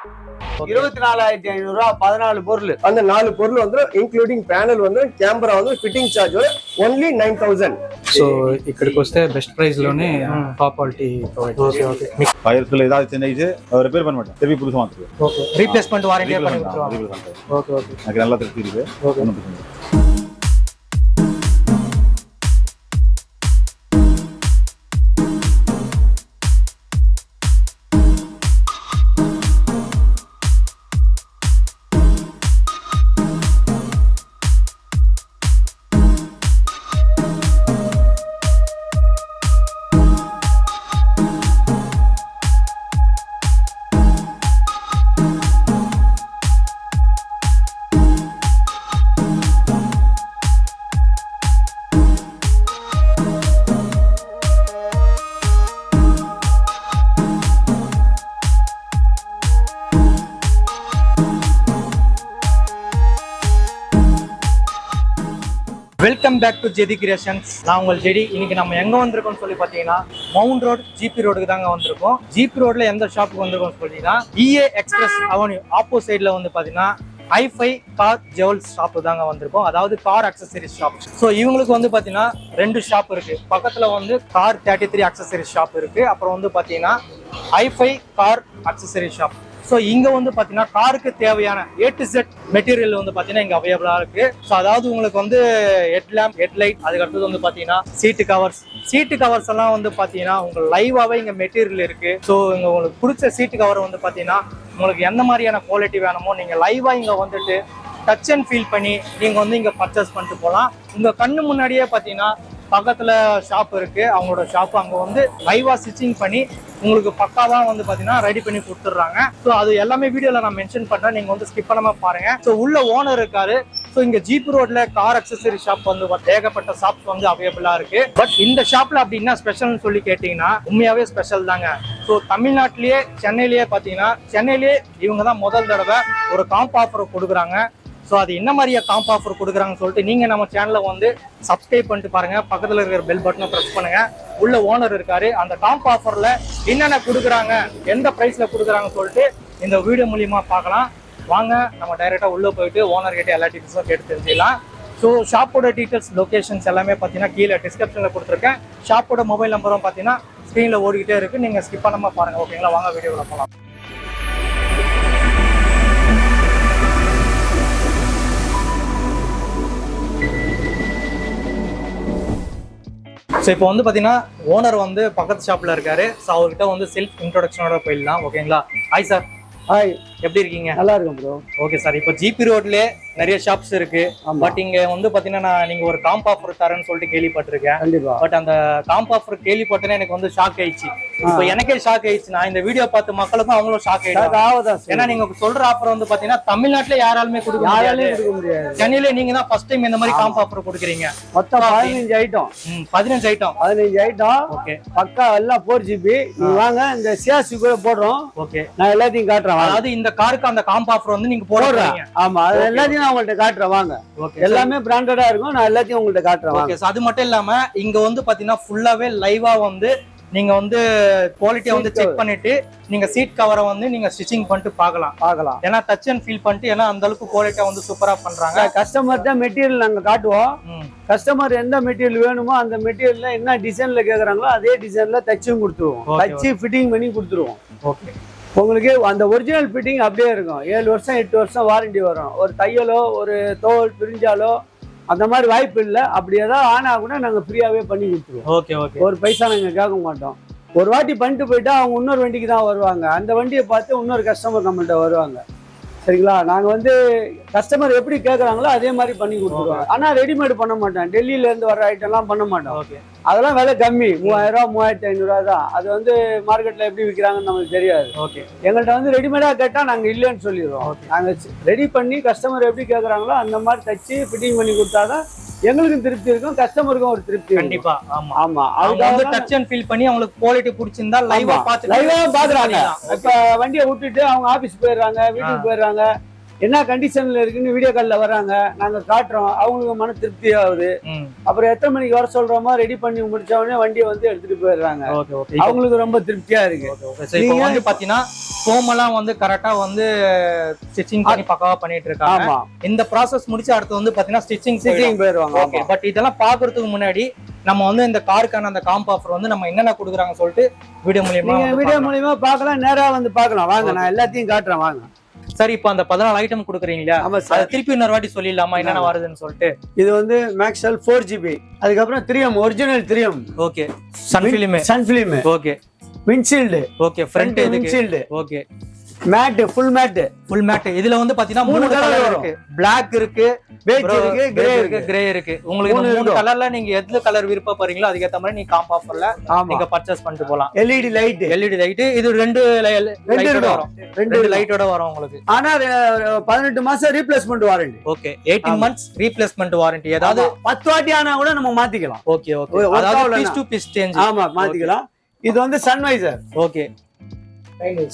24,500 14 பொருள். அந்த 4 பொருள் வந்து இன்க்ளூடிஙగ్ ప్యానెల్ வந்து కెమెరా வந்து ఫిట్టింగ్ చార్జ్ ఓన్లీ 9,000. సో ఇక్కడికి వస్తే బెస్ట్ ప్రైస్ లోనే top quality provide. Okay okay ஃபயர்ஸ்ல ஏதாவது சின்ன இது ரிப்பேர் பண்ண மாட்டேன், திருப்பி புதுசா மாத்துறேன். ஓகே, ரீப்ளேஸ்மென்ட் வாரண்டியா பண்ணி கொடுத்துருவாங்க. ஓகே ஓகே, எனக்கு நல்லா திருப்தி இருக்கு. ஒண்ணும் பிரச்சனை இல்லை. Welcome back to JD Creations. நான் உங்கள் ஜெடி. இன்னைக்கு நம்ம எங்க வந்திருக்கோம்னு சொல்லி பாத்தீங்கன்னா மவுண்ட் ரோட் ஜிபி ரோடுக்கு தாங்க வந்திருக்கோம். ஜிபி ரோட்ல எந்த ஷாப்புக்கு வந்திருக்கோம்னு சொல்லிட்டீங்கன்னா EA எக்ஸ்பிரஸ் அவென்யூ ஆப்போசைட்ல வந்து பாத்தீங்கன்னா ஹைஃபை கார் ஜுவல்ஸ் ஷாப்பு தாங்க வந்திருக்கோம். அதாவது கார் அக்சசரிஸ் ஷாப். ஸோ இவங்களுக்கு வந்து பாத்தீங்கன்னா 2 ஷாப் இருக்கு. பக்கத்துல வந்து கார் 33 அக்சசரிஸ் ஷாப் இருக்கு. அப்புறம் வந்து பாத்தீங்கன்னா hi fi car accessory shop. So இங்க வந்து பாத்தீங்கன்னா காருக்கு தேவையான A to Z மெட்டீரியல் வந்து பாத்தீங்கன்னா இங்க அவைலபிளா இருக்கு. ஸோ அதாவது உங்களுக்கு வந்து ஹெட் லேம்ப், ஹெட் லைட், அதுக்கு அடுத்தது வந்து பாத்தீங்கன்னா சீட்டு கவர்ஸ் எல்லாம் வந்து பாத்தீங்கன்னா உங்களுக்கு லைவாவே இங்க மெட்டீரியல் இருக்கு. ஸோ இங்க உங்களுக்கு பிடிச்ச சீட்டு கவர் வந்து பாத்தீங்கன்னா உங்களுக்கு எந்த மாதிரியான குவாலிட்டி வேணுமோ நீங்க லைவா இங்க வந்துட்டு டச் அண்ட் ஃபீல் பண்ணி நீங்க வந்து இங்க பர்ச்சேஸ் பண்ணிட்டு போகலாம். உங்க கண்ணு முன்னாடியே பாத்தீங்கன்னா பக்கத்துல ஷாப் இருக்கு. அவங்களோட ஷாப் அங்க வந்து லைவா ஸ்டிச்சிங் பண்ணி உங்களுக்கு பக்காவா வந்து பாத்தீங்கன்னா ரெடி பண்ணி கொடுத்துட்றாங்க. ஸோ அது எல்லாமே வீடியோல நான் மென்ஷன் பண்றேன், நீங்க வந்து ஸ்கிப் பண்ணாம பாருங்க. ஸோ உள்ள ஓனர் இருக்காரு. ஸோ இங்க ஜிபி ரோட்ல கார் அக்சசரி ஷாப் வந்து ஏகப்பட்ட ஷாப்ஸ் வந்து அவைலபிளா இருக்கு. பட் இந்த ஷாப்ல அப்படின்னா ஸ்பெஷல்னு சொல்லி கேட்டீங்கன்னா உண்மையாவே ஸ்பெஷல் தாங்க. ஸோ தமிழ்நாட்டிலேயே சென்னையிலேயே பாத்தீங்கன்னா சென்னையிலேயே இவங்க தான் முதல் தடவை ஒரு காம்போ ஆஃபர் கொடுக்குறாங்க. ஸோ அது என்ன மாதிரியா காம்போ ஆஃபர் கொடுக்குறாங்கன்னு சொல்லிட்டு நீங்க நம்ம சேனலை வந்து சப்ஸ்கிரைப் பண்ணிட்டு பாருங்க. பக்கத்துல இருக்கிற பெல் பட்டனை ப்ரெஸ் பண்ணுங்க. உள்ள ஓனர் இருக்காரு. அந்த காம்போ ஆஃபர்ல என்னென்ன கொடுக்குறாங்க, எந்த பிரைஸ்ல கொடுக்குறாங்கன்னு சொல்லிட்டு இந்த வீடியோ மூலியமா பார்க்கலாம். வாங்க நம்ம டைரக்டா உள்ள போயிட்டு ஓனர் கிட்ட எல்லா டீட்டெயில்ஸும் கேட்டு தெரிஞ்சுக்கலாம். ஸோ ஷாப்போட டீட்டெயில்ஸ், லொகேஷன்ஸ் எல்லாமே பார்த்தீங்கன்னா கீழே டிஸ்கிரிப்ஷன்ல கொடுத்துருக்கேன். ஷாப்போட மொபைல் நம்பரும் பார்த்தீங்கன்னா ஸ்க்ரீன்ல ஓடிக்கிட்டே இருக்கு. நீங்க ஸ்கிப் பண்ணாம பாருங்க. ஓகேங்களா, வாங்க வீடியோவில் போகலாம். ஸோ இப்போ வந்து பார்த்தீங்கன்னா ஓனர் வந்து பக்கத்து ஷாப்பில் இருக்காரு. ஸோ அவர்கிட்ட வந்து செல்ஃப் இன்ட்ரோடக்ஷனோட போயிடலாம். ஓகேங்களா? Hi sir. ஹாய், எப்படி இருக்கீங்க? நல்லா இருக்கும் ப்ரோ. Okay sir. இப்போ ஜிபி ரோட்லயே நிறைய ஷாப்ஸ் இருக்கு. பட் இங்க வந்து பாத்தீங்கன்னா நீங்க ஒரு காம்போ ஆஃபர் தரேன்னு சொல்லிட்டு கேள்விப்பட்டிருக்கேன். கண்டிப்பா. பட் அந்த காம்போ ஆஃபர் கேள்விப்பட்டேனே எனக்கு வந்து ஷாக் ஆயிடுச்சு. இப்போ எனக்கே ஷாக் ஆயிடுச்சு. நான் இந்த வீடியோ பார்த்து மக்களுக்கும் அவங்களும் ஷாக் ஆயிடுச்சு. ஏன்னா நீங்க சொல்ற ஆஃபர் வந்து பாத்தீங்கன்னா தமிழ்நாட்டுல யாராலுமே கொடுக்க முடியாது. சென்னையில நீங்க தான் ஃபர்ஸ்ட் டைம் இந்த மாதிரி காம்போ ஆஃபர் கொடுக்குறீங்க. மொத்தம் 15 ஐட்டம். 15 ஐட்டம். ஓகே, பக்கா எல்லாம் 4GB. நீங்க வாங்க, இந்த சியாசி கூட போடுறோம். ஓகே, நான் எல்லாத்தையும் காட்டுறேன். அதாவது இந்த காருக்கு அந்த காம்போ ஆஃபர் வந்து நீங்க போடுறீங்க. ஆமா, அது எல்லாத்தையும் நான் உங்கள்ட்ட காட்டுறேன். வாங்க, எல்லாமே பிராண்டடா இருக்கும். நான் எல்லாத்தையும் உங்கள்ட்ட காட்டுறேன். ஓகே, அது மட்டும் இல்லாம இங்க வந்து பாத்தீங்கன்னா ஃபுல்லாவே லைவா வந்து நீங்க வந்து குவாலிட்டியை வந்து செக் பண்ணிட்டு நீங்க சீட் கவரை வந்து நீங்க ஸ்டிச்சிங் பண்ணிட்டு பார்க்கலாம். ஏன்னா டச் அண்ட் ஃபீல் பண்ணிட்டு, ஏன்னா அந்த அளவுக்கு குவாலிட்டியா வந்து சூப்பரா பண்றாங்க. கஸ்டமர் தான் மெட்டீரியல் நாங்க காட்டுவோம். கஸ்டமர் எந்த மெட்டீரியல் வேணுமோ அந்த மெட்டீரியல்ல என்ன டிசைன்ல கேக்குறாங்களோ அதே டிசைன்ல தச்சும் கொடுத்துருவோம். தச்சு ஃபிட்டிங் பண்ணி கொடுத்துருவோம். ஓகே, உங்களுக்கு அந்த ஒரிஜினல் ஃபிட்டிங் அப்படியே இருக்கும். 7 வருஷம் 8 வருஷம் வாரண்டி வரும். ஒரு தையலோ ஒரு தோல் பிரிஞ்சாலோ அந்த மாதிரி வாய்ப்பு இல்லை. அப்படி ஏதாவது ஆனா கூட நாங்கள் ஃப்ரீயாவே பண்ணி கொடுத்துருவோம். ஓகே ஓகே, ஒரு பைசா நாங்கள் கேட்க மாட்டோம். ஒரு வாட்டி பண்ணிட்டு போயிட்டா அவங்க இன்னொரு வண்டிக்கு தான் வருவாங்க. அந்த வண்டியை பார்த்து இன்னொரு கஸ்டமர் நம்மள்ட்ட வருவாங்க. சரிங்களா? நாங்கள் வந்து கஸ்டமர் எப்படி கேட்குறாங்களோ அதே மாதிரி பண்ணி கொடுத்துருவோம். ஆனால் ரெடிமேட் பண்ண மாட்டோம். டெல்லியிலேருந்து வர ஐட்டம்லாம் பண்ண மாட்டோம். அதெல்லாம் விலை கம்மி. 3000 3500 தான். அது வந்து மார்க்கெட்டில் எப்படி விற்கிறாங்கன்னு நமக்கு தெரியாது. ஓகே, எங்கள்கிட்ட வந்து ரெடிமேடாக கேட்டால் நாங்கள் இல்லைன்னு சொல்லிடுவோம். நாங்கள் ரெடி பண்ணி கஸ்டமர் எப்படி கேட்குறாங்களோ அந்த மாதிரி தச்சு ஃபிட்டிங் பண்ணி கொடுத்தாதான் எங்களுக்கும் திருப்தி இருக்கும், கஸ்டமருக்கும் ஒரு திருப்தி. கண்டிப்பா. ஆமா ஆமா, அவங்க வந்து டச் அண்ட் ஃபீல் பண்ணி அவங்களுக்கு குவாலிட்டி பிடிச்சிருந்தா லைவா பாக்குறாங்க. இப்ப வண்டியை விட்டுட்டு அவங்க ஆபீஸ் போயிடுறாங்க, வீட்டுக்கு போயிடுறாங்க. என்ன கண்டிஷன்ல இருக்குன்னு வீடியோ கால்ல வராங்க, நாங்க காட்டுறோம், அவங்களுக்கு மன திருப்தி ஆகுது. அப்புறம் எத்தனை மணிக்கு வர சொல்றோமோ ரெடி பண்ணி முடிச்ச உடனே வண்டியை வந்து எடுத்துட்டு போயிடுறாங்க. அவங்களுக்கு ரொம்ப திருப்தியா இருக்கு. இப்போ வந்து பாத்தீங்கன்னா ஃபோமெல்லாம் வந்து கரெக்டா வந்து ஸ்டிச்சிங் பண்ணி பக்காவா பண்ணிட்டு இருக்காங்க. ஆமா, இந்த ப்ராசஸ் முடிச்சு அடுத்து வந்து பாத்தீங்கன்னா ஸ்டிச்சிங் போயிடுவாங்க. ஓகே, பட் இதெல்லாம் பாக்குறதுக்கு முன்னாடி நம்ம வந்து இந்த காருக்கான அந்த காம்போ ஆஃபர் வந்து நம்ம என்னென்ன கொடுக்குறாங்கன்னு சொல்லிட்டு வீடியோ மூலியமா பார்க்கலாம், நேரா வந்து பார்க்கலாம். வாங்க, நான் எல்லாத்தையும் காட்டுறேன் வாங்க. சரி, இப்போ அந்த 14 ஐட்டம் கொடுக்குறீங்களா? அதை திருப்பி இன்னொரு வாட்டி சொல்லிடலாமா என்னென்ன வருதுன்னு சொல்லிட்டு? இது வந்து மேக்ஸ்வெல் 4GB, அதுக்கப்புறம் 3M original 3M. Okay, sun film. Okay, windshield. Okay, front windshield. Okay, matte, full matte. இதுல வந்து பாத்தீங்கன்னா 3 கலர் இருக்கு. Black இருக்கு, beige இருக்கு, கிரே இருக்கு. உங்களுக்கு இந்த 3 கலர்ல நீங்க எந்த கலர் விருப்பப்படுறீங்களோ அதுக்கு ஏத்த மாதிரி நீங்க காம்போ ஆஃபர்ல நீங்க பர்ச்சேஸ் பண்ணிட்டு போலாம். LED light. இது ரெண்டு லைட்டோட வரும் உங்களுக்கு. ஆனா 18 மாசம் replacement warranty. Okay, 18 months replacement warranty. அதாவது 10 வாட்டி ஆனா கூட நம்ம மாத்திக்கலாம். ஓகே, அதாவது பீஸ் டு பீஸ் சேஞ்ச். ஆமா, மாத்திக்கலாம். இது வந்து சன்வைசர். ஓகே,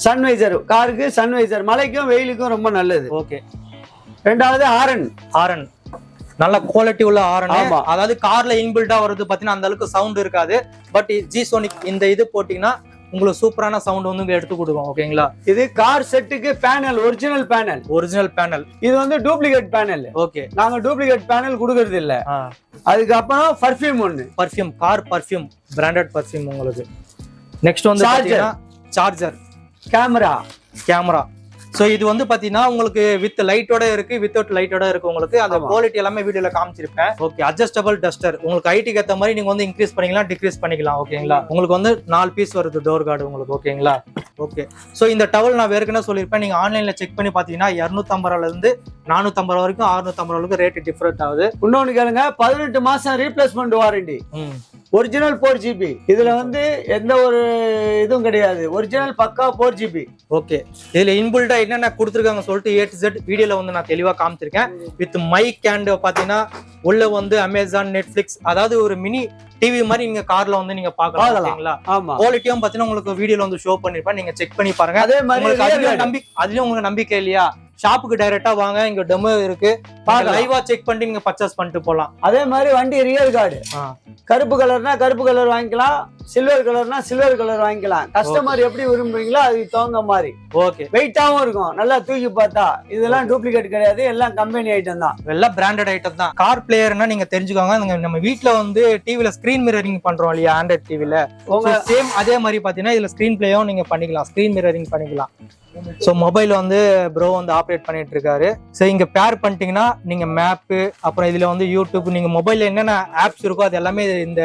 சன்வைசர் காருக்கு, சன்வைசர் மழைக்கும் வெயிலுக்கும் ரொம்ப நல்லது. ஓகே. ரெண்டாவது ஹாரன், நல்ல குவாலிட்டி உள்ள ஹாரன். அதாவது கார்ல இன்பில்டா வருது பாத்தீங்கன்னா அந்த அளவுக்கு சவுண்ட் இருக்காது. பட் ஜிசோனிக் இந்த இது போட்டீங்கன்னா உங்களுக்கு சூப்பரான சவுண்ட் வந்து எடுத்து கொடுக்கும். ஓகேங்களா? இது கார் செட்டுக்கு பேனல், ஒரிஜினல் பேனல். இது வந்து டூப்ளிகேட் பேனல். ஓகே, நாங்க டூப்ளிகேட் பேனல் கொடுக்கறது இல்ல. அதுக்கப்புறம் perfume, car perfume, branded perfume உங்களுக்கு. நெக்ஸ்ட் வந்து சார்ஜர், கேமரா. சோ இது வந்து பாத்தீங்கன்னா உங்களுக்கு வித் லைட்டோட இருக்கு, வித்தவுட் லைட்டோட இருக்கு. உங்களுக்கு அந்த குவாலிட்டி எல்லாமே வீடியோல காமிச்சிருப்பேன். Okay, adjustable duster. உங்களுக்கு ஹைட்டுக்கு ஏத்த மாதிரி நீங்க வந்து இன்க்ரீஸ் பண்ணிக்கலாம், டிக்ரீஸ் பண்ணிக்கலாம். ஓகேங்களா? உங்களுக்கு வந்து 4 பீஸ் வருது டோர் கார்டு உங்களுக்கு. ஓகேங்களா? ஓகே. சோ இந்த டவல் நான் ஏற்கனவே சொல்லியிருப்பேன், நீங்க ஆன்லைன்ல செக் பண்ணி பாத்தீங்கன்னா 250 ரூபாயில இருந்து 450 வரைக்கும் 650 வரைக்கும் ரேட் டிஃபரெண்ட் ஆகுது. இன்னொன்னு கேளுங்க, 18 மாசம் ரீப்ளேஸ்மெண்ட் வாரண்டி. Original 4GB. இதுல வந்து எந்த ஒரு இதுவும் கிடையாது, ஒரிஜினல் பக்கா 4GB. ஓகே, இதுல இன்பில்டா என்னென்ன கொடுத்துருக்காங்க சொல்லிட்டு A to Z வீடியோல வந்து நான் தெளிவா காமிச்சிருக்கேன். வித் மைக் அண்ட் பாத்தீங்கன்னா உள்ள வந்து அமேசான், நெட்ஃபிளிக்ஸ், அதாவது ஒரு மினி டிவி மாதிரி நீங்க கார்ல வந்து நீங்க பாக்கலாம். ஓகேங்களா? குவாலிட்டியும் பாத்தீங்கன்னா உங்களுக்கு வீடியோல வந்து ஷோ பண்ணிருப்பேன், நீங்க செக் பண்ணி பாருங்க. அதே மாதிரி அதுலயும் உங்களுக்கு நம்பிக்கை இல்லையா, ஷாப்புக்கு டைரக்டா வாங்க, இங்க டெமோ இருக்கு, லைவா செக் பண்ணி நீங்க பர்ச்சேஸ் பண்ணிட்டு போலாம். அதே மாதிரி வண்டி ரியல் கார்டு, கருப்பு கலர்னா கருப்பு கலர் வாங்கிக்கலாம், சில்வர் கலர்னா சில்வர் கலர் வாங்கிக்கலாம். கஸ்டமர் எப்படி விரும்புறீங்களோ அதுக்கு தகுந்த மாதிரி. ஓகே, வெயிட்டாவும் இருக்கும், நல்லா தூக்கி பார்த்தா. இதெல்லாம் டூப்ளிகேட் கிடையாது, எல்லாம் கம்பெனி ஐட்டம் தான், எல்லாம் பிராண்டட் ஐட்டம் தான். கார் பிளேயர்னா நீங்க தெரிஞ்சுக்கோங்க, நம்ம வீட்ல வந்து டிவில ஸ்கிரீன் மிரரிங் பண்றோம் இல்லையா, ஆண்ட்ராய்ட் டிவில, சேம் அதே மாதிரி பாத்தீங்கன்னா இதுல ஸ்கிரீன் பிளேயும் நீங்க பண்ணிக்கலாம், ஸ்கிரீன் மிரரிங் பண்ணிக்கலாம். ஸோ மொபைல் வந்து ப்ரோ வந்து ஆப்ரேட் பண்ணிட்டு இருக்காரு. ஸோ இங்க பேர் பண்ணிட்டீங்கன்னா நீங்க மேப்பு, அப்புறம் இதுல வந்து யூடியூப், நீங்க மொபைல்ல என்னென்ன ஆப்ஸ் இருக்கோ அது எல்லாமே இந்த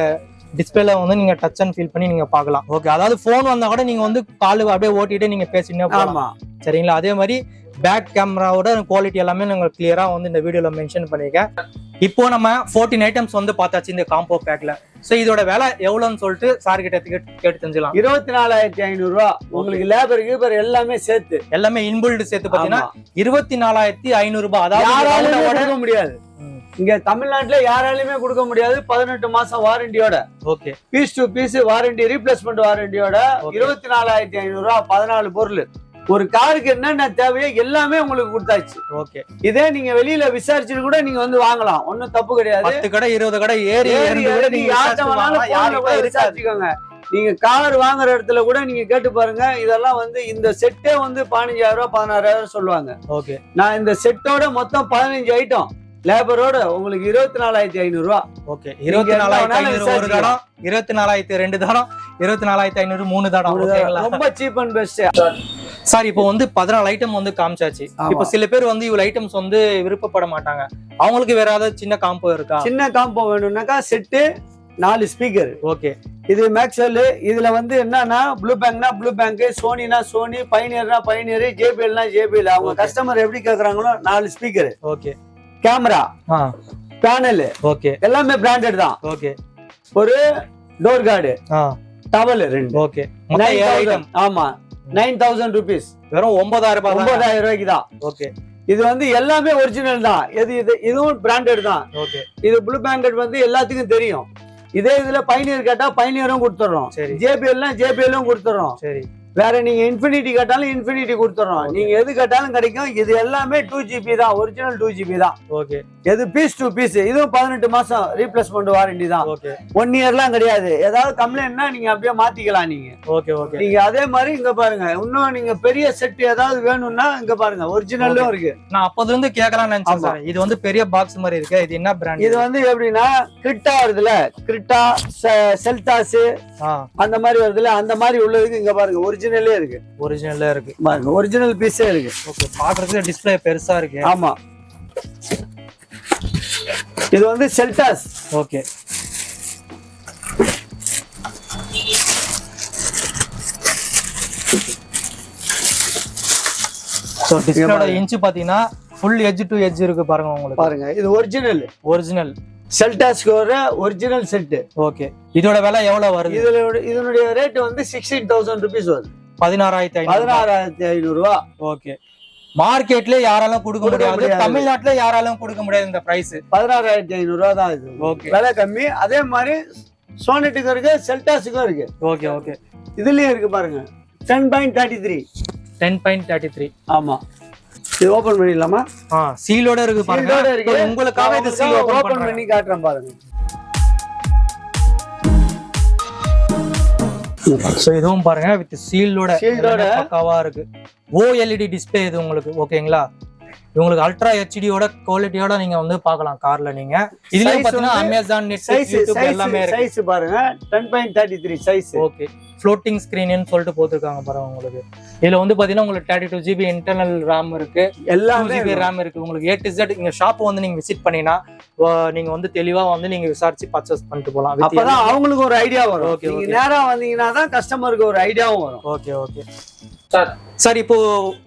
டிஸ்பிளேல வந்து நீங்க டச் அண்ட் ஃபீல் பண்ணி நீங்க பார்க்கலாம். ஓகே, அதாவது போன் வந்தா கூட நீங்க வந்து கால் அப்படியே ஓட்டிட்டு நீங்க பேசினே போகலாம். சரிங்களா? அதே மாதிரி பேக் கேமராவோட குவாலிட்டி எல்லாமே நாங்க கிளியரா வந்து இந்த வீடியோல மென்ஷன் பண்ணிருக்கேன். இப்போ நம்ம 14 ஐட்டம்ஸ் வந்து பார்த்தாச்சு இந்த காம்போ பேக்ல. சோ இதோட விலை எவ்வளவுன்னு சொல்லிட்டு சார் கிட்ட கேட்டு தெரிஞ்சுக்கலாம். 24,500 ரூபாய் உங்களுக்கு லேபர் எல்லாமே சேர்த்து, எல்லாமே இன்பில்ட் சேர்த்து பாத்தீங்கன்னா 24,500 ரூபாய். அதாவது கொடுக்க முடியாது இங்க தமிழ்நாட்டுல, யாராலுமே கொடுக்க முடியாது. 18 மாசம் வாரண்டியோட. Okay, piece to piece warranty, replacement வாரண்டியோட 24,500 ரூபாய். 14 பொருள். ஒரு காருக்கு என்னென்ன தேவையோ எல்லாமே உங்களுக்கு கொடுத்தாச்சு. ஓகே, இதே நீங்க வெளியில விசாரிச்சுட்டு கூட நீங்க வந்து வாங்கலாம், ஒன்னும் தப்பு கிடையாது. 10 கடை 20 கடை ஏறி விசாரிச்சுக்கோங்க. நீங்க கார் வாங்குற இடத்துல கூட நீங்க கேட்டு பாருங்க. இதெல்லாம் வந்து இந்த செட்டே வந்து 15,000 ரூபாய் 16,000 சொல்லுவாங்க. ஓகே, நான் இந்த செட்டோட மொத்தம் 15 ஐட்டம் லேபரோட உங்களுக்கு 24,500 ரூபாய். ஓகே, 24,500 ஒரு தடம், 24,002 தடம், 24,500 3 தடம். ரொம்ப சீப் அண்ட் பெஸ்ட். சார் இப்போ வந்து 14 ஐட்டம் வந்து காமிச்சாச்சு. இப்போ சில பேர் வந்து இவ்வளவு ஐட்டம்ஸ் வந்து விருப்பப்பட மாட்டாங்க, அவங்களுக்கு வேற ஏதாவது சின்ன காம்போ இருக்கா? சின்ன காம்போ வேணும்னாக்கா செட்டு 4 ஸ்பீக்கர். ஓகே, இது மேக்ஸ்வெல். இதுல வந்து என்னன்னா ப்ளூ பேங்க்னா ப்ளூ பேங்க், சோனினா சோனி, பைனியர்னா பைனியர், ஜேபிஎல்னா ஜேபிஎல். அவங்க கஸ்டமர் எப்படி கேக்குறாங்களோ 4 speaker. Okay, camera, panel, okay, எல்லாமே பிராண்டட் தான். ஓகே, ஒரு டோர் கார்டு, டவல் 2. ஓகே, 9,000. ஆமா, 9,000 rupees. வெறும் 9,000 ரூபாய்க்கு தான். ஓகே, இது வந்து எல்லாமே ஒரிஜினல் தான். இதுவும் பிராண்டட் தான். ஓகே, இது ப்ளூ பேங்கட் வந்து எல்லாத்துக்கும் தெரியும். இதே இதுல பைனியர் கேட்டா பைனியரும் கொடுத்துறோம், ஜேபிஎல்னா ஜேபிஎல்லும் கொடுத்துறோம். சரி, வேற நீங்க இன்ஃபினிட்டி கேட்டாலும் இன்ஃபினிட்டி கொடுத்துறோம். நீங்க எது கேட்டாலும் கிடைக்கும். இது எல்லாமே 2GB தான், ஒரிஜினல் 2GB தான். ஓகே. எது பீஸ் டு பீஸ். இதுவும் 18 மாசம் ரீப்ளேஸ்மெண்ட் வாரண்டி தான். ஓகே. 1 இயர்லாம் கிடையாது. ஏதாவது கம்ப்ளைண்ட்னா நீங்க அப்படியே மாத்திக்கலாம் நீங்க. Okay okay. நீங்க அதே மாதிரி இங்க பாருங்க, இன்னும் நீங்க பெரிய செட் ஏதாவது வேணும்னா இங்க பாருங்க ஒரிஜினலும் இருக்கு. நான் அப்போது வந்து கேட்கலாம்னு நினைச்சேன் சார். இது வந்து பெரிய பாக்ஸ் மாதிரி இருக்கு. இது என்ன பிராண்ட்? இது வந்து எப்படின்னா கிரிட்டா வருதுல, கிரிட்டா செல்டாஸ் அந்த மாதிரி வருதுல, அந்த மாதிரி உள்ளதுக்கு இங்க பாருங்க ஒரிஜினலே இருக்கு. ஒரிஜினலே இருக்கு பாருங்க, ஒரிஜினல் பீஸே இருக்கு. ஓகே. பாக்குறதுக்கு டிஸ்ப்ளே பெருசா இருக்கு. ஆமா, இது வந்து செல்டாஸ். ஓகே. சோ டிஸ்ப்ளேயோட இன்ச் பாத்தீங்கன்னா ஃபுல் எட்ஜ் டு எட்ஜ் இருக்கு பாருங்க உங்களுக்கு. பாருங்க, இது ஒரிஜினல். ஒரிஜினல் செல்டாஸ்க்கு ஒரு ஒரிஜினல் செட். ஓகே. இதோட விலை எவ்வளவு வருது? இதனுடைய ரேட் வந்து 16,000 rupees வருது. 16,500 ரூபா. ஓகே. மார்க்கெட்ல யாராலும் கொடுக்க முடியாது, தமிழ்நாட்டுல யாராலும் கொடுக்க முடியாது இந்த பிரைஸ். 16,500 ரூபா தான் இது. ஓகே. விலை கம்மி. அதே மாதிரி சோனட்டுக்கும் இருக்கு, செல்டாஸுக்கும் இருக்கு. Okay okay. இதுலயும் இருக்கு பாருங்க, 10.33. 10.33. ஆமா. இது ஓபன் பண்ணிடலாமா? சீலோட இருக்கு பாருங்க. உங்களுக்காக இது சீல் ஓபன் பண்ணி காட்டுறேன் பாருங்க. சோ இதுவும் பாருங்க வித் சீலோட பக்காவா இருக்கு. OLED டிஸ்ப்ளே இது உங்களுக்கு. ஓகேங்களா? உங்களுக்கு அல்ட்ரா ஹெச்டியோட குவாலிட்டியோட நீங்க வந்து பார்க்கலாம் கார்ல. நீங்க இதுலயே பாத்தீங்கன்னா அமேசான், நெட்ஃபிளிக்ஸ், யூடியூப் எல்லாமே இருக்கு. சைஸ் பாருங்க 10.33 சைஸ். ஓகே. ஃப்ளோட்டிங் ஸ்கிரீன்னு சொல்லிட்டு போட்டுருக்காங்க பாருங்க உங்களுக்கு. இதுல வந்து பாத்தீங்கன்னா உங்களுக்கு 32GB இன்டர்னல் RAM இருக்கு, எல்லாமே GB RAM இருக்கு. உங்களுக்கு A to Z இங்க ஷாப் வந்து நீங்க விசிட் பண்ணீங்கன்னா நீங்க வந்து தெளிவா வந்து நீங்க விசாரிச்சு பர்ச்சேஸ் பண்ணிட்டு போலாம். அப்பதான் அவங்களுக்கு ஒரு ஐடியா வரும். நீங்க நேரா வந்தீங்கன்னா தான் கஸ்டமருக்கு ஒரு ஐடியாவும் வரும். Okay okay sir. இப்போ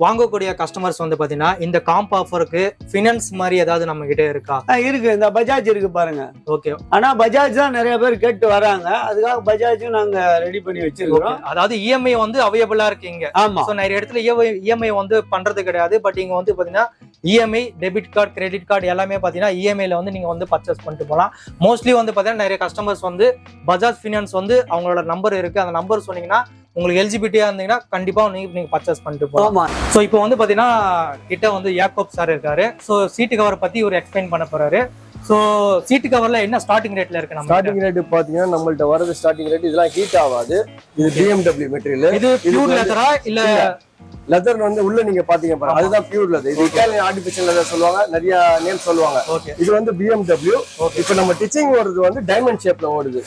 வாங்கக்கூடிய கஸ்டமர்ஸ் வந்து பாத்தீங்கன்னா இந்த காம்ப் ஆஃபருக்கு ஃபினான்ஸ் மாதிரி ஏதாவது நம்ம கிட்ட இருக்கா? இருக்கு. இந்த பஜாஜ் இருக்கு பாருங்க. ஓகே. ஆனா பஜாஜ் தான் நிறைய பேர் கேட்டு வராங்க. அதுக்காக பஜாஜும் நாங்க ரெடி பண்ணி வச்சிருக்கோம். அதாவது இஎம்ஐ வந்து அவைலபிளா இருக்கீங்க. ஆமா. சோ நிறைய இடத்துல இஎம்ஐ வந்து பண்றது கிடையாது. பட் இங்க வந்து பாத்தீங்கன்னா EMI, debit card, credit card எல்லாமே பாத்தீங்கன்னா இஎம்ஐல வந்து நீங்க வந்து பர்ச்சேஸ் பண்ணிட்டு போகலாம். மோஸ்ட்லி வந்து பாத்தீங்கன்னா நிறைய கஸ்டமர்ஸ் வந்து பஜாஜ் ஃபினான்ஸ் வந்து அவங்களோட நம்பர் இருக்கு. அந்த நம்பர் சொன்னீங்கன்னா உங்களுக்கு எலிஜிபிலிட்டியா இருந்தீங்கன்னா கண்டிப்பா நீங்க பர்ச்சேஸ் பண்ணிட்டு போகலாம். சோ இப்போ வந்து பாத்தீங்கன்னா கிட்ட வந்து யாக்கோப் சார் இருக்காரு. சோ சீட்டு கவர் பத்தி ஒரு எக்ஸ்பிளைன் பண்ண போறாரு. சோ சீட்டு கவர்ல என்ன ஸ்டார்டிங் ரேட்ல இருக்கு? நம்ம ஸ்டார்டிங் ரேட் பாத்தீங்கன்னா நம்மள்ட்ட வரது ஸ்டார்டிங் ரேட் இதெல்லாம் ஹீட் ஆகாது. இது BMW மெட்டீரியல். இது பியூர் லெதரா இல்ல லெதர் வந்து உள்ள நீங்க பாத்தீங்க பாருங்க, அதுதான் பியூர் லெதர். இது இட்டாலியன் ஆர்டிபிஷியல் லெதர் சொல்லுவாங்க, நிறைய நேம் சொல்லுவாங்க. இது வந்து BMW. இப்போ நம்ம டிச்சிங் ஓடுறது வந்து டைமண்ட் ஷேப்ல ஓடுது.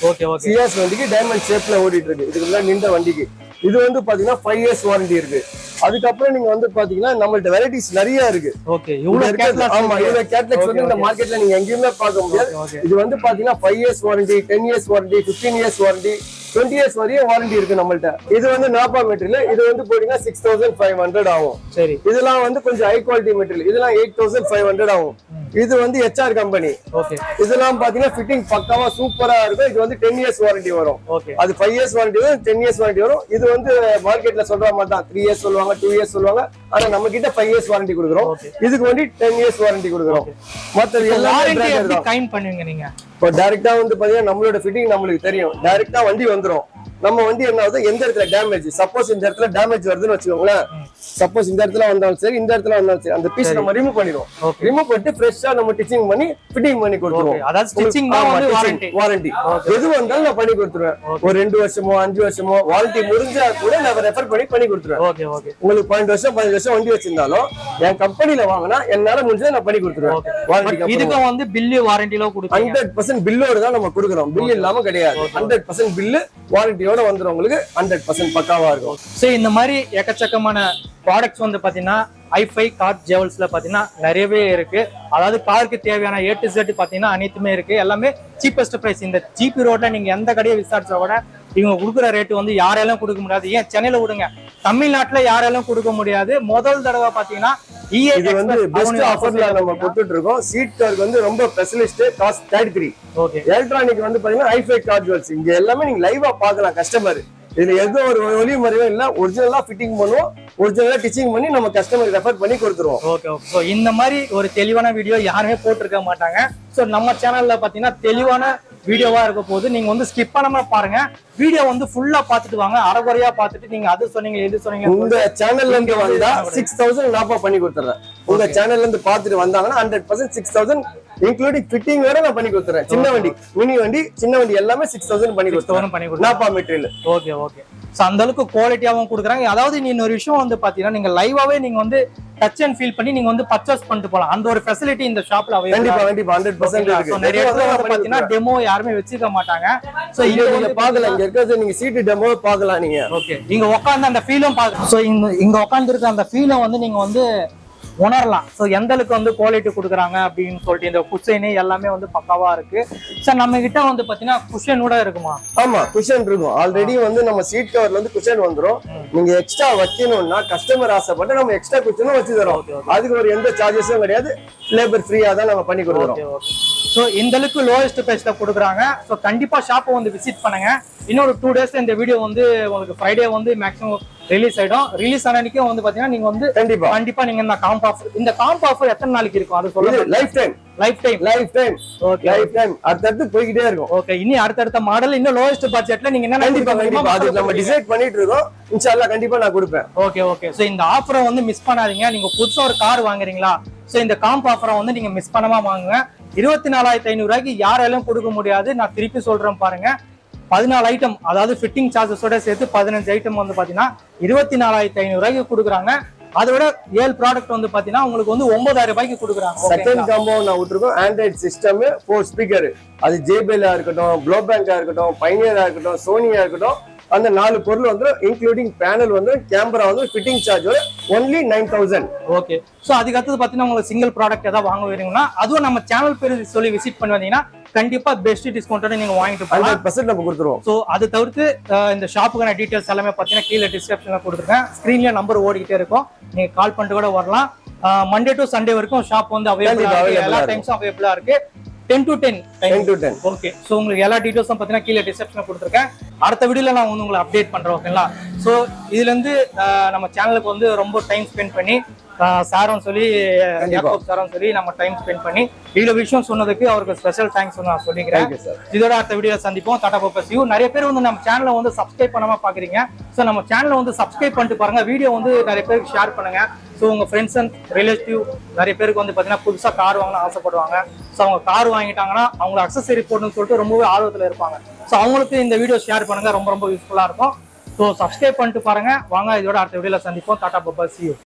CS வண்டிக்கு டைமண்ட் ஷேப்ல ஓடிட்டு இருக்கு. இதுக்கு முன்னாடி நின்ற வண்டிக்கு இது வந்து பாத்தீங்கன்னா 5 years வாரண்டி இருக்கு. அதுக்கப்புறம் நீங்க வந்து பாத்தீங்கன்னா நம்மள்ட்ட வெரைட்டிஸ் நிறைய இருக்கு. ஆமா, இவ்வளவு கேட்லாக்ஸ் வந்து இந்த மார்க்கெட்ல நீங்க எங்கேயுமே பார்க்க முடியாது. இது வந்து பாத்தீங்கன்னா 5 years warranty, 10 years warranty, 15 years warranty, 20 years வரையும் வாரண்டி இருக்கு நம்மள்ட்ட. இது வந்து நாப்பா மெட்டீரியல். இது வந்து போட்டீங்கன்னா 6,500 ஆகும். சரி. இதெல்லாம் வந்து கொஞ்சம் ஹை குவாலிட்டி மெட்டீரியல். இதெல்லாம் 8,500 ஆகும். இது வந்து HR கம்பெனி. இதெல்லாம் பாத்தீங்கன்னா ஃபிட்டிங் பக்காவா சூப்பரா இருக்கும். இது வந்து 10 years வாரண்டி வரும். அது 5 years வாரண்டி வரும், 10 years வாரண்டி வரும். இது வந்து மார்க்கெட்ல சொல்ற மாதிரி தான் 3 years சொல்லுவாங்க, 2 years சொல்லுவாங்க. ஆனா நம்ம கிட்ட 5 years வாரண்டி கொடுக்குறோம். இதுக்கு வந்து 10 years வாரண்டி கொடுக்குறோம். மத்தது எல்லாமே கைண்ட் பண்ணுவீங்க நீங்க. இப்போ டைரக்டா வந்து பாத்தீங்கன்னா நம்மளோட ஃபிட்டிங் நம்மளுக்கு தெரியும். டைரக்டா வண்டி வந்துரும். நம்ம வண்டி என்ன ஆகுது, எந்த இடத்துல டேமேஜ், சப்போஸ் இந்த இடத்துல டேமேஜ் வருதுன்னு வச்சுக்கோங்களேன். சப்போஸ் இந்த இடத்துல வந்தாலும் சரி, இந்த இடத்துல வந்தாலும் சரி, அந்த பீஸ் நம்ம ரிமூவ் பண்ணிடுவோம். ரிமூவ் பண்ணிட்டு ஃப்ரெஷ்ஷா நம்ம டிச்சிங் பண்ணி ஃபிட்டிங் பண்ணி கொடுத்துருவோம். அதாவது ஸ்டிச்சிங் தான் வந்து வாரண்டி. எது வந்தாலும் நான் பண்ணி கொடுத்துருவேன். ஒரு 2 வருஷமோ 5 வருஷமோ வாரண்டி முடிஞ்சா கூட நான் ரெஃபர் பண்ணி கொடுத்துருவேன். உங்களுக்கு 12 வருஷம் 15 வருஷம் வண்டி வச்சிருந்தாலும் என் கம்பெனில வாங்கினா என்னால முடிஞ்சதை நான் பண்ணி கொடுத்துருவேன். வாரண்டி இதுக்கு வந்து பில்லு வாரண்டில கொடுப்பீங்க. 100% பில்லோட தான் நம்ம கொடுக்குறோம். பில் இல்லாம கிடையாது. 100% பில்லு வாரண்டியோட வந்துரும். உங்களுக்கு 100% பக்காவா இருக்கும். சோ இந்த மாதிரி எக்கச்சக்கமான ப்ராடக்ட்ஸ் வந்து பாத்தீங்கன்னா ஐஃபை கார் ஜுவல்ஸ்ல பாத்தீங்கன்னா நிறையவே இருக்கு. அதாவது காருக்கு தேவையான A to Z பாத்தீங்கன்னா அனைத்துமே இருக்கு. எல்லாமே சீப்பஸ்ட் பிரைஸ். இந்த ஜிபி ரோட்ல நீங்க எந்த கடையை விசாரிச்சா கூட இவங்க கொடுக்குற ரேட்டு வந்து யாராலும் கொடுக்க முடியாது. ஏன் சென்னையில விடுங்க, தமிழ்நாட்டுல யாராலும் கொடுக்க முடியாது. முதல் தடவை பாத்தீங்கன்னா இது வந்து பெஸ்ட் ஆஃபர்ல நம்ம கொடுத்துட்டு இருக்கோம். சீட் கார்க்கு வந்து ரொம்ப ஸ்பெஷலிஸ்ட். காஸ்ட் 33. எலக்ட்ரானிக் வந்து பாத்தீங்கன்னா ஐஃபை கார் ஜுவல்ஸ். இங்க எல்லாமே நீங்க லைவா பாக்கலாம். கஸ்டமர் இதுல எந்த ஒரு ஒளி மறைவும் இல்ல. ஒரிஜினலா ஃபிட்டிங் பண்ணுவோம், ஒரிஜினலா டிச்சிங் பண்ணி நம்ம கஸ்டமர் ரெஃபர் பண்ணி கொடுத்துருவோம். ஓகே. சோ இந்த மாதிரி ஒரு தெளிவான வீடியோ யாருமே போட்டிருக்க மாட்டாங்க. சோ நம்ம சேனல்ல பாத்தீங்கன்னா தெளிவான வீடியோவா இருக்க போது நீங்க வந்து ஸ்கிப் பண்ணாம பாருங்க. வீடியோ வந்து ஃபுல்லா பாத்துட்டு வாங்க. அரைகுறையா பாத்துட்டு நீங்க அது சொன்னீங்க இது சொன்னீங்க. உங்க சேனல்ல இருந்து வந்தா 6000 நான் பண்ணி கொடுத்துறேன். உங்க சேனல்ல இருந்து பாத்துட்டு வந்தாங்கன்னா 100% 6000 இன்க்ளூடிங் ஃபிட்டிங் வேற நான் பண்ணி கொடுத்துறேன். சின்ன வண்டி, மினி வண்டி, சின்ன வண்டி எல்லாமே 6000 பண்ணி கொடுத்துறேன். Nabha material. Okay okay. So அந்த அளவுக்கு குவாலிட்டியாவும் கொடுக்குறாங்க. அதாவது நீ இன்னொரு விஷயம் வந்து பாத்தீங்கன்னா நீங்க லைவாவே நீங்க வந்து டச் அண்ட் ஃபீல் பண்ணி நீங்க வந்து பர்ச்சேஸ் பண்ணிட்டு போலாம். அந்த ஒரு ஃபெசிலிட்டி இந்த ஷாப்ல கண்டிப்பா கண்டிப்பா 100% இருக்கு. நிறைய இடத்துல வந்து பாத்தீங்கன்னா டெமோ யாருமே வச்சுக்க மாட்டாங்க. சோ இங்க நீங்க பார்க்கலாம், இங்க இருக்கிறது நீங்க சீட் டெமோ பார்க்கலாம் நீங்க. ஓகே, நீங்க உட்கார்ந்து அந்த ஃபீலும் பார்க்கலாம். சோ இங்க உட்கார்ந்து இருக்க அந்த ஃபீலை வந்து நீங்க வந்து உணரலாம். ஸோ எந்த அளவுக்கு வந்து குவாலிட்டி கொடுக்குறாங்க அப்படின்னு சொல்லிட்டு இந்த குஷனு எல்லாமே வந்து பக்காவா இருக்கு. சார் நம்ம கிட்ட வந்து பாத்தீங்கன்னா குஷன் கூட இருக்குமா? ஆமா, குஷன் இருக்கும். ஆல்ரெடி வந்து நம்ம சீட் கவர்ல வந்து குஷன் வந்துரும். நீங்க எக்ஸ்ட்ரா வைக்கணும்னா கஸ்டமர் ஆசைப்பட்டு நம்ம எக்ஸ்ட்ரா குஷனும் வச்சு தரோம். அதுக்கு ஒரு எந்த சார்ஜஸும் கிடையாது. லேபர் ஃப்ரீயா தான் நம்ம பண்ணி கொடுக்குறோம். ஸோ இந்த அளவுக்கு லோயஸ்ட் பிரைஸ்ல கொடுக்குறாங்க. ஸோ கண்டிப்பா ஷாப்பை வந்து விசிட் பண்ணுங்க. இன்னொரு 2 days இந்த வீடியோ வந்து உங்களுக்கு ஃப்ரைடே வந்து மேக்ஸிமம் ரிலீஸ் ஆயிடும். ரிலீஸ் ஆன அன்னைக்கும் வந்து பாத்தீங்கன்னா நீங்க வந்து கண்டிப்பா நீங்க இந்த காம்ப் ஆஃபர், இந்த காம்ப் ஆஃபர் எத்தனை நாளைக்கு இருக்கும் அது சொல்லுங்க. Life time. அடுத்தடுத்து போய்கிட்டே இருக்கும். ஓகே, இனி அடுத்தடுத்த மாடல் இன்னும் லோயஸ்ட் பட்ஜெட்ல நீங்க என்ன கண்டிப்பா அது நம்ம டிசைட் பண்ணிட்டு இருக்கோம். இன்ஷாஅல்லாஹ் கண்டிப்பா நான் கொடுப்பேன். Okay okay. சோ இந்த ஆஃபரை வந்து மிஸ் பண்ணாதீங்க. நீங்க புதுசா ஒரு கார் வாங்குறீங்களா, சோ இந்த காம்ப் ஆஃபரை வந்து நீங்க மிஸ் பண்ணாம வாங்குங்க. 24,500 ரூபாய்க்கு யாராலும் கொடுக்க முடியாது. நான் திருப்பி சொல்றேன் பாருங்க, 14 ஐட்டம், அதாவது ஃபிட்டிங் சார்ஜஸோட சேர்த்து 15 ஐட்டம் வந்து பாத்தீங்கன்னா 24,500 ரூபாய்க்கு கொடுக்குறாங்க. அதோட 7 ப்ராடக்ட் வந்து பாத்தீங்கன்னா உங்களுக்கு வந்து 9,000 ரூபாய்க்கு கொடுக்குறாங்க. செகண்ட் காம்போ நான் விட்டுருக்கோம். ஆண்ட்ராய்டு சிஸ்டம், 4 ஸ்பீக்கர், அது ஜேபிஎல்லா இருக்கட்டும், க்ளோ பேங்கா இருக்கட்டும், பைனியரா இருக்கட்டும், சோனியா இருக்கட்டும், அந்த 4 பொருள் வந்து இன்க்ளூடிங் பேனல் வந்து கேமரா வந்து ஃபிட்டிங் சார்ஜோட ஒன்லி 9,000. ஓகே. சோ அதுக்கு அடுத்து பாத்தீங்கன்னா உங்களுக்கு சிங்கிள் ப்ராடக்ட் ஏதாவது வாங்க வரீங்கன்னா அதுவும் நம்ம சேனல் பேர் சொல்லி விசிட் பண்ணி வந்தீங்கன்னா கண்டிப்பா பெஸ்ட் டிஸ்கவுண்டோட நீங்க வாங்கிட்டு போகலாம். 100% நம்ம கொடுத்துருவோம். சோ அது தவிர்த்து இந்த ஷாப்புக்கான டீடைல்ஸ் எல்லாமே பாத்தீங்கன்னா கீழே டிஸ்கிரிப்ஷன்ல கொடுத்துருக்கேன். ஸ்கிரீன்ல நம்பர் ஓடிக்கிட்டே இருக்கும், நீங்க கால் பண்ணிட்டு கூட வரலாம். மண்டே டு சண்டே வரைக்கும் ஷாப் வந்து அவைலபிளா இருக்கு. எல்லா டைம்ஸும் அவைலபிளா இருக்கு. 10 to 10. ஓகே. சோ உங்களுக்கு எல்லா டீடைல்ஸும் பாத்தீங்கன்னா கீழே டிஸ்கிரிப்ஷன்ல கொடுத்துருக்கேன். அடுத்த வீடியோல நான் வந்து உங்களை அப்டேட் பண்றேன். ஓகேங்களா? சோ இதுல இருந்து நம்ம சேனலுக்கு வந்து ரொம்ப டைம் ஸ்பெண்ட் பண்ணி சாரும் சொல்லி யாக்கோப் சாரும் சொல்லி நம்ம டைம் ஸ்பெண்ட் பண்ணி இவ்வளவு விஷயம் சொன்னதுக்கு அவருக்கு ஸ்பெஷல் தேங்க்ஸ் நான் சொல்லிக்கிறேன். இதோட அடுத்த வீடியோல சந்திப்போம். டாடா பை பை. யூ. நிறைய பேர் வந்து நம்ம சேனலை வந்து சப்ஸ்கிரைப் பண்ணாம பாக்குறீங்க. சோ நம்ம சேனலை வந்து சப்ஸ்கிரைப் பண்ணிட்டு பாருங்க. வீடியோ வந்து நிறைய பேருக்கு ஷேர் பண்ணுங்க. ஸோ உங்க ஃப்ரெண்ட்ஸ் அண்ட் ரிலேட்டிவ் நிறைய பேருக்கு வந்து பாத்தீங்கன்னா புதுசா கார் வாங்கணும்னு ஆசைப்படுவாங்க. ஸோ அவங்க கார் வாங்கிட்டாங்கன்னா அவங்க அக்சசரி போடணும்னு சொல்லிட்டு ரொம்பவே ஆர்வத்துல இருப்பாங்க. ஸோ அவங்களுக்கு இந்த வீடியோ ஷேர் பண்ணுங்க, ரொம்ப ரொம்ப யூஸ்ஃபுல்லா இருக்கும். ஸோ சப்ஸ்கிரைப் பண்ணிட்டு பாருங்க. வாங்க இதோட அடுத்த வீடியோல சந்திப்போம். டாடா பை பை. யூ.